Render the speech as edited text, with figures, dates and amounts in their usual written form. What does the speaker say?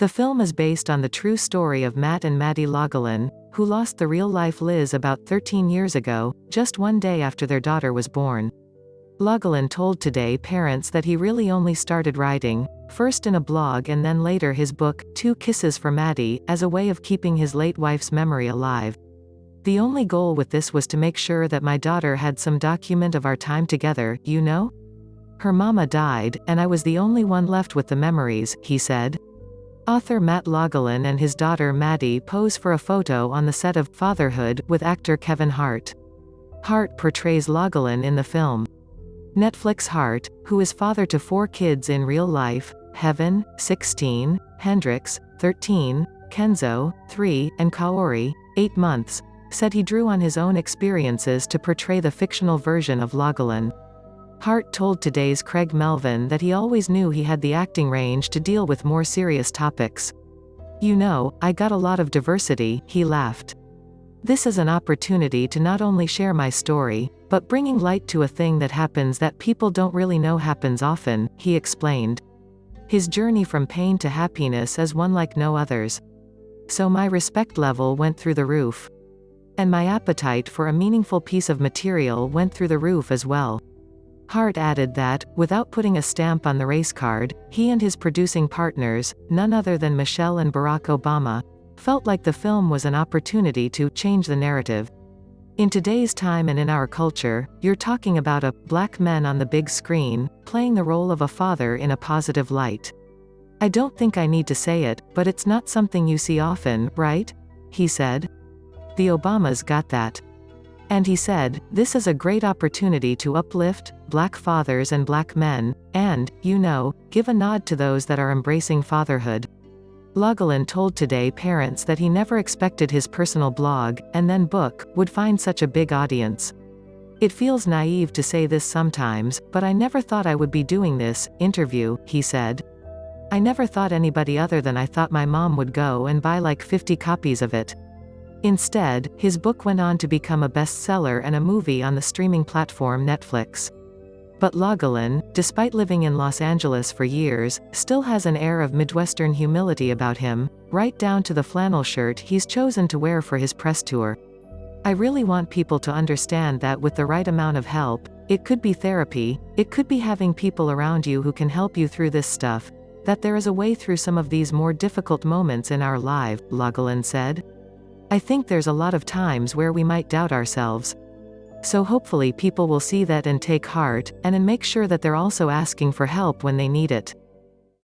The film is based on the true story of Matt and Maddy Logelin, who lost the real-life Liz about 13 years ago, just one day after their daughter was born. Logelin told Today parents that he really only started writing, first in a blog and then later his book, 2 Kisses for Maddy, as a way of keeping his late wife's memory alive. The only goal with this was to make sure that my daughter had some document of our time together, you know? Her mama died, and I was the only one left with the memories, he said. Author Matt Logelin and his daughter Maddy pose for a photo on the set of Fatherhood with actor Kevin Hart. Hart portrays Logelin in the film. NetflixHart, who is father to 4 kids in real life, Kevin, 16, Hendrix, 13, Kenzo, 3, and Kaori, 8 months, said he drew on his own experiences to portray the fictional version of Logelin. Hart told Today's Craig Melvin that he always knew he had the acting range to deal with more serious topics. "You know, I got a lot of diversity," he laughed. "This is an opportunity to not only share my story, but bringing light to a thing that happens that people don't really know happens often," he explained. His journey from pain to happiness is one like no others. "So my respect level went through the roof. And my appetite for a meaningful piece of material went through the roof as well." Hart added that, without putting a stamp on the race card, he and his producing partners, none other than Michelle and Barack Obama, felt like the film was an opportunity to change the narrative. "In today's time and in our culture, you're talking about black men on the big screen, playing the role of a father in a positive light. I don't think I need to say it, but it's not something you see often, right?" he said. "The Obamas got that." And he said, "This is a great opportunity to uplift black fathers and black men, and, you know, give a nod to those that are embracing fatherhood." Logelin told Today parents that he never expected his personal blog, and then book, would find such a big audience. "It feels naive to say this sometimes, but I never thought I would be doing this interview," he said. "I never thought anybody other than I thought my mom would go and buy like 50 copies of it." Instead, his book went on to become a bestseller and a movie on the streaming platform Netflix. But Logelin, despite living in Los Angeles for years, still has an air of Midwestern humility about him, right down to the flannel shirt he's chosen to wear for his press tour. "I really want people to understand that with the right amount of help, it could be therapy, it could be having people around you who can help you through this stuff, that there is a way through some of these more difficult moments in our life," Logelin said. "I think there's a lot of times where we might doubt ourselves. So hopefully people will see that and take heart, and make sure that they're also asking for help when they need it."